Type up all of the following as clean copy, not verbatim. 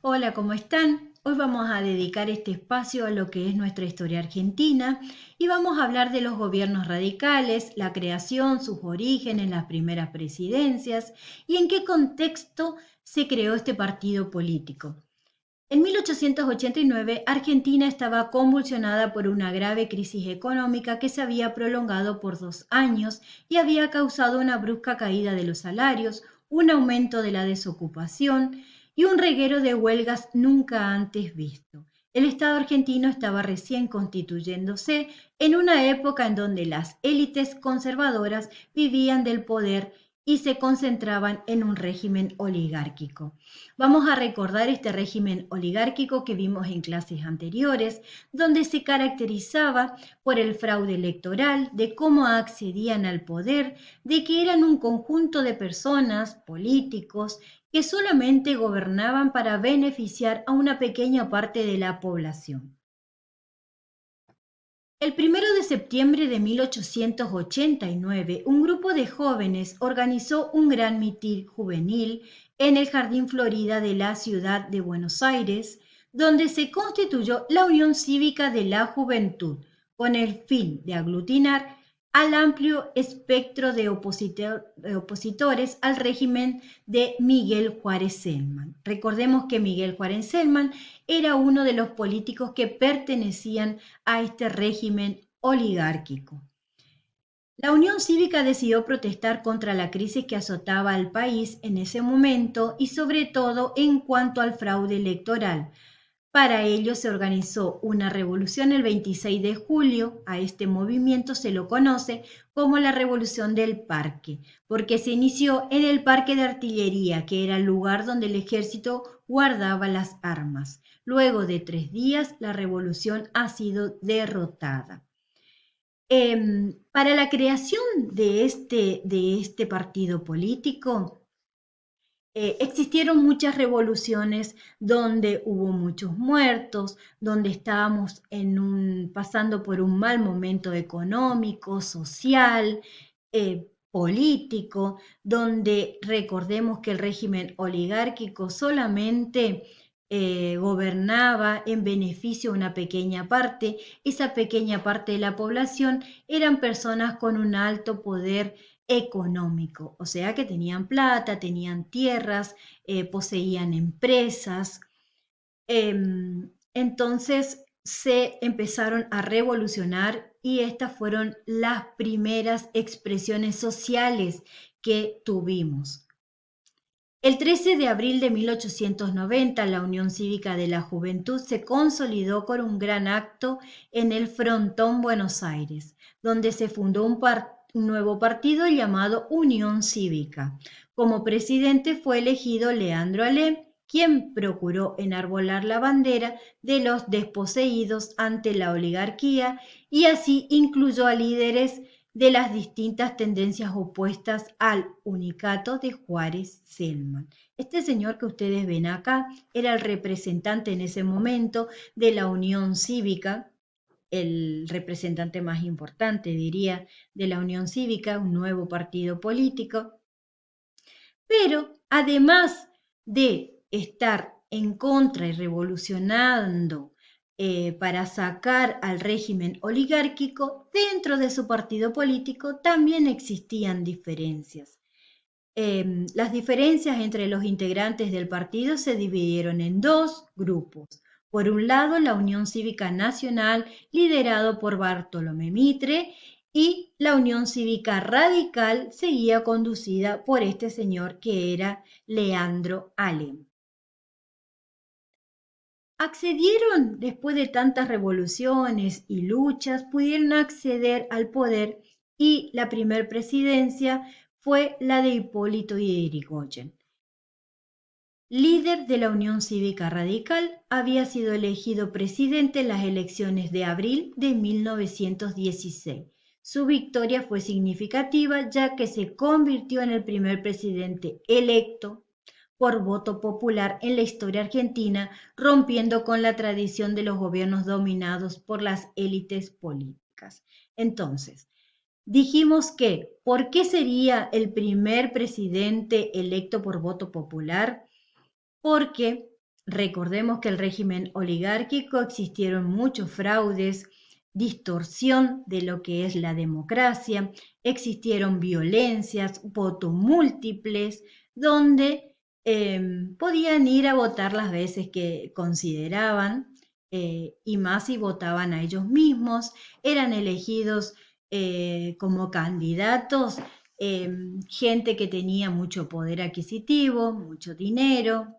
Hola, ¿cómo están? Hoy vamos a dedicar este espacio a lo que es nuestra historia argentina y vamos a hablar de los gobiernos radicales, la creación, sus orígenes, las primeras presidencias y en qué contexto se creó este partido político. En 1889, Argentina estaba convulsionada por una grave crisis económica que se había prolongado por 2 años y había causado una brusca caída de los salarios, un aumento de la desocupación y un reguero de huelgas nunca antes visto. El Estado argentino estaba recién constituyéndose en una época en donde las élites conservadoras vivían del poder y se concentraban en un régimen oligárquico. Vamos a recordar este régimen oligárquico que vimos en clases anteriores, donde se caracterizaba por el fraude electoral, de cómo accedían al poder, de que eran un conjunto de personas, políticos, que solamente gobernaban para beneficiar a una pequeña parte de la población. El 1 de septiembre de 1889, un grupo de jóvenes organizó un gran mitin juvenil en el Jardín Florida de la ciudad de Buenos Aires, donde se constituyó la Unión Cívica de la Juventud, con el fin de aglutinar al amplio espectro de opositores al régimen de Miguel Juárez Celman. Recordemos que Miguel Juárez Celman era uno de los políticos que pertenecían a este régimen oligárquico. La Unión Cívica decidió protestar contra la crisis que azotaba al país en ese momento y sobre todo en cuanto al fraude electoral. Para ello se organizó una revolución el 26 de julio. A este movimiento se lo conoce como la Revolución del Parque, porque se inició en el Parque de Artillería, que era el lugar donde el ejército guardaba las armas. Luego de 3 días, la revolución ha sido derrotada. Para la creación de este partido político, existieron muchas revoluciones donde hubo muchos muertos, donde estábamos pasando por un mal momento económico, social, político, donde recordemos que el régimen oligárquico solamente gobernaba en beneficio de una pequeña parte. Esa pequeña parte de la población eran personas con un alto poder económico, o sea que tenían plata, tenían tierras, poseían empresas. Entonces se empezaron a revolucionar y estas fueron las primeras expresiones sociales que tuvimos. El 13 de abril de 1890, la Unión Cívica de la Juventud se consolidó con un gran acto en el Frontón Buenos Aires, donde se fundó un nuevo partido llamado Unión Cívica. Como presidente fue elegido Leandro Alem, quien procuró enarbolar la bandera de los desposeídos ante la oligarquía y así incluyó a líderes de las distintas tendencias opuestas al unicato de Juárez Celman. Este señor que ustedes ven acá era el representante en ese momento de la Unión Cívica, el representante más importante, diría, de la Unión Cívica, un nuevo partido político. Pero además de estar en contra y revolucionando para sacar al régimen oligárquico, dentro de su partido político también existían diferencias. Las diferencias entre los integrantes del partido se dividieron en dos grupos. Por un lado, la Unión Cívica Nacional, liderado por Bartolomé Mitre, y la Unión Cívica Radical seguía conducida por este señor que era Leandro Alem. Accedieron, después de tantas revoluciones y luchas, pudieron acceder al poder y la primer presidencia fue la de Hipólito Yrigoyen. Líder de la Unión Cívica Radical, había sido elegido presidente en las elecciones de abril de 1916. Su victoria fue significativa ya que se convirtió en el primer presidente electo por voto popular en la historia argentina, rompiendo con la tradición de los gobiernos dominados por las élites políticas. Entonces, dijimos que, ¿por qué sería el primer presidente electo por voto popular? Porque Recordemos que el régimen oligárquico existieron muchos fraudes, distorsión de lo que es la democracia, existieron violencias, votos múltiples, donde podían ir a votar las veces que consideraban, y más si votaban a ellos mismos, eran elegidos como candidatos gente que tenía mucho poder adquisitivo, mucho dinero,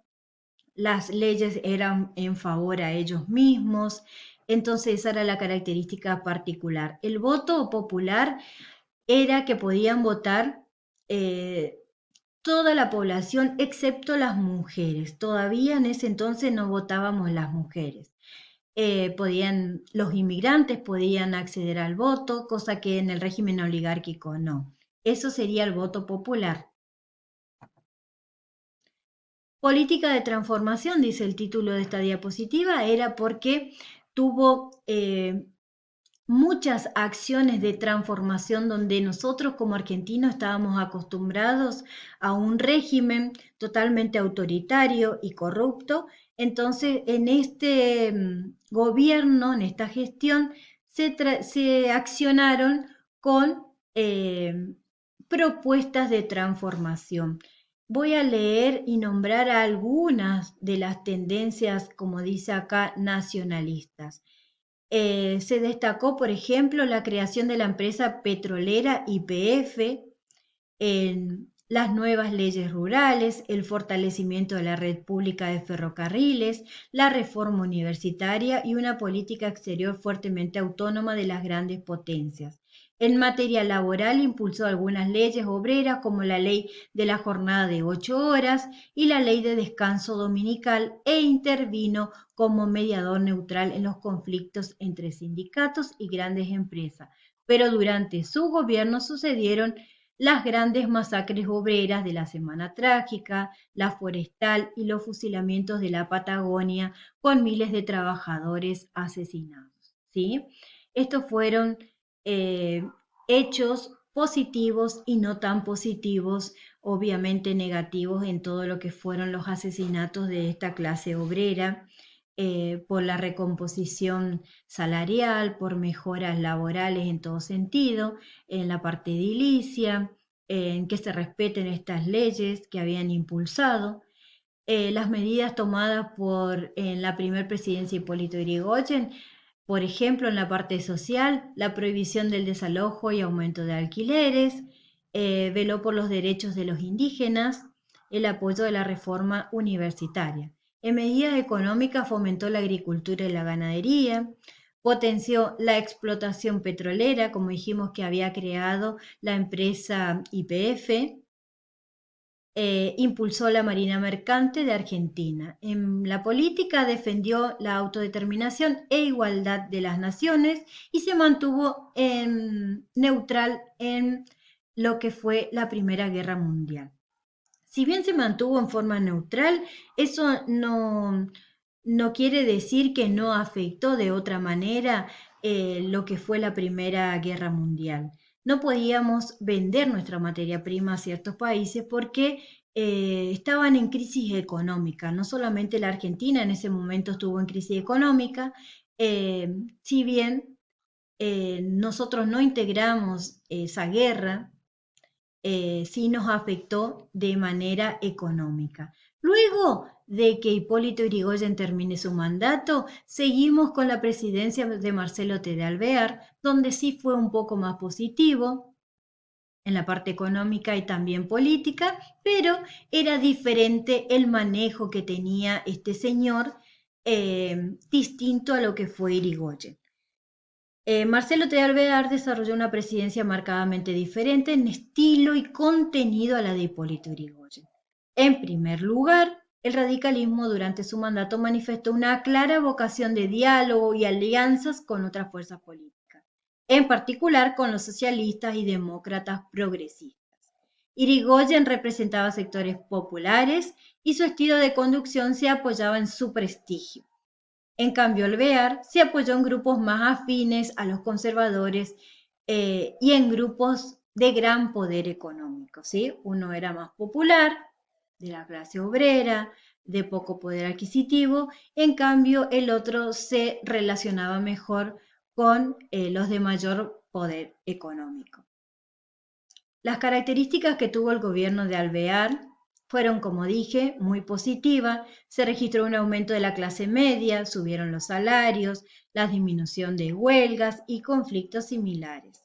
las leyes eran en favor a ellos mismos, entonces esa era la característica particular. El voto popular era que podían votar eh, toda la población excepto las mujeres. Todavía en ese entonces no votábamos las mujeres. Los inmigrantes podían acceder al voto, cosa que en el régimen oligárquico no. Eso sería el voto popular. Política de transformación, dice el título de esta diapositiva, era porque tuvo muchas acciones de transformación donde nosotros como argentinos estábamos acostumbrados a un régimen totalmente autoritario y corrupto. Entonces, en este gobierno, en esta gestión, se accionaron con propuestas de transformación. Voy a leer y nombrar algunas de las tendencias, como dice acá, nacionalistas. Se destacó, por ejemplo, la creación de la empresa petrolera YPF, en las nuevas leyes rurales, el fortalecimiento de la red pública de ferrocarriles, la reforma universitaria y una política exterior fuertemente autónoma de las grandes potencias. En materia laboral impulsó algunas leyes obreras como la ley de la jornada de 8 horas y la ley de descanso dominical e intervino como mediador neutral en los conflictos entre sindicatos y grandes empresas. Pero durante su gobierno sucedieron las grandes masacres obreras de la Semana Trágica, la forestal y los fusilamientos de la Patagonia con miles de trabajadores asesinados. ¿Sí? Estos fueron eh, hechos positivos y no tan positivos, obviamente negativos en todo lo que fueron los asesinatos de esta clase obrera, por la recomposición salarial, por mejoras laborales en todo sentido, en la parte edilicia, en que se respeten estas leyes que habían impulsado, las medidas tomadas en la primera presidencia Hipólito Yrigoyen, por ejemplo, en la parte social, la prohibición del desalojo y aumento de alquileres, veló por los derechos de los indígenas, el apoyo de la reforma universitaria. En medidas económicas fomentó la agricultura y la ganadería, potenció la explotación petrolera, como dijimos que había creado la empresa YPF, impulsó la Marina Mercante de Argentina. En la política defendió la autodeterminación e igualdad de las naciones y se mantuvo neutral en lo que fue la Primera Guerra Mundial. Si bien se mantuvo en forma neutral, eso no quiere decir que no afectó de otra manera lo que fue la Primera Guerra Mundial. No podíamos vender nuestra materia prima a ciertos países porque estaban en crisis económica. No solamente la Argentina en ese momento estuvo en crisis económica, si bien nosotros no integramos esa guerra, sí nos afectó de manera económica. Luego de que Hipólito Yrigoyen termine su mandato, seguimos con la presidencia de Marcelo T. de Alvear, donde sí fue un poco más positivo en la parte económica y también política, pero era diferente el manejo que tenía este señor, distinto a lo que fue Irigoyen. Marcelo T. Alvear desarrolló una presidencia marcadamente diferente en estilo y contenido a la de Hipólito Yrigoyen. En primer lugar, el radicalismo durante su mandato manifestó una clara vocación de diálogo y alianzas con otras fuerzas políticas, en particular con los socialistas y demócratas progresistas. Irigoyen representaba sectores populares y su estilo de conducción se apoyaba en su prestigio. En cambio, Alvear se apoyó en grupos más afines a los conservadores y en grupos de gran poder económico. ¿Sí? Uno era más popular, de la clase obrera, de poco poder adquisitivo, en cambio el otro se relacionaba mejor con los de mayor poder económico. Las características que tuvo el gobierno de Alvear fueron, como dije, muy positivas. Se registró un aumento de la clase media, subieron los salarios, la disminución de huelgas y conflictos similares.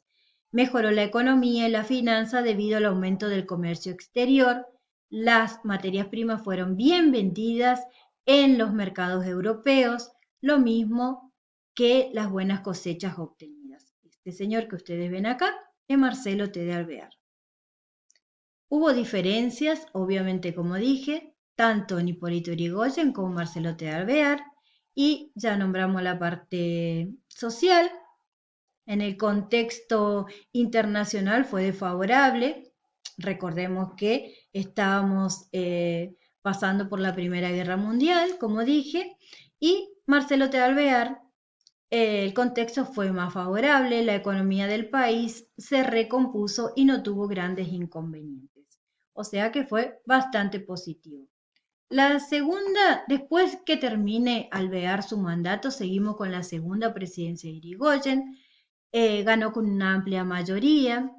Mejoró la economía y la finanza debido al aumento del comercio exterior. Las materias primas fueron bien vendidas en los mercados europeos, lo mismo que las buenas cosechas obtenidas. Este señor que ustedes ven acá es Marcelo T. de Alvear. Hubo diferencias, obviamente, como dije, tanto en Hipólito Yrigoyen como Marcelo T. de Alvear, y ya nombramos la parte social. En el contexto internacional fue desfavorable. Recordemos que estábamos pasando por la Primera Guerra Mundial, como dije, y Marcelo T. de Alvear, el contexto fue más favorable, la economía del país se recompuso y no tuvo grandes inconvenientes. O sea que fue bastante positivo. La segunda, después que termine Alvear su mandato, seguimos con la segunda presidencia de Irigoyen. Ganó con una amplia mayoría.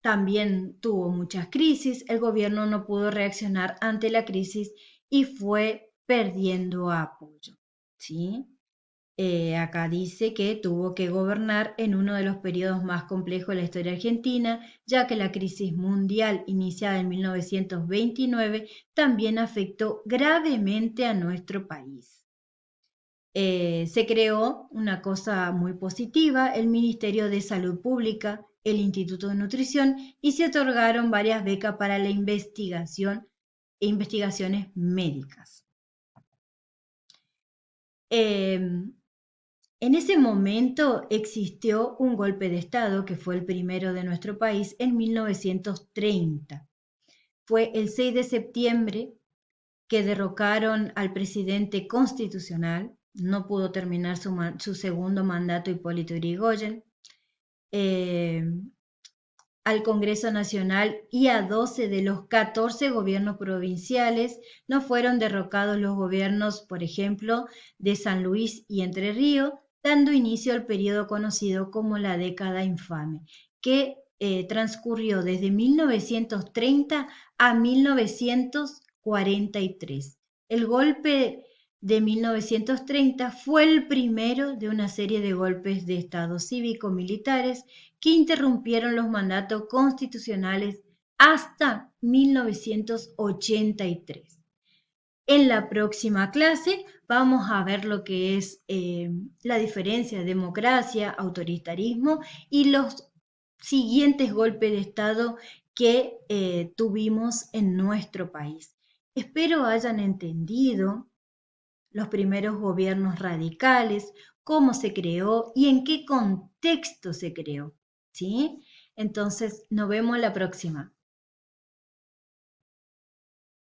También tuvo muchas crisis. El gobierno no pudo reaccionar ante la crisis y fue perdiendo apoyo. ¿Sí? Acá dice que tuvo que gobernar en uno de los periodos más complejos de la historia argentina, ya que la crisis mundial iniciada en 1929 también afectó gravemente a nuestro país. Se creó una cosa muy positiva, el Ministerio de Salud Pública, el Instituto de Nutrición, y se otorgaron varias becas para la investigación e investigaciones médicas. En ese momento existió un golpe de Estado, que fue el primero de nuestro país, en 1930. Fue el 6 de septiembre que derrocaron al presidente constitucional. No pudo terminar su segundo mandato Hipólito Yrigoyen. Al Congreso Nacional y a 12 de los 14 gobiernos provinciales. No fueron derrocados los gobiernos, por ejemplo, de San Luis y Entre Ríos, dando inicio al periodo conocido como la década infame, que transcurrió desde 1930 a 1943. El golpe de 1930 fue el primero de una serie de golpes de Estado cívico-militares que interrumpieron los mandatos constitucionales hasta 1983. En la próxima clase vamos a ver lo que es la diferencia de democracia, autoritarismo y los siguientes golpes de Estado que tuvimos en nuestro país. Espero hayan entendido los primeros gobiernos radicales, cómo se creó y en qué contexto se creó. ¿Sí? Entonces, nos vemos la próxima.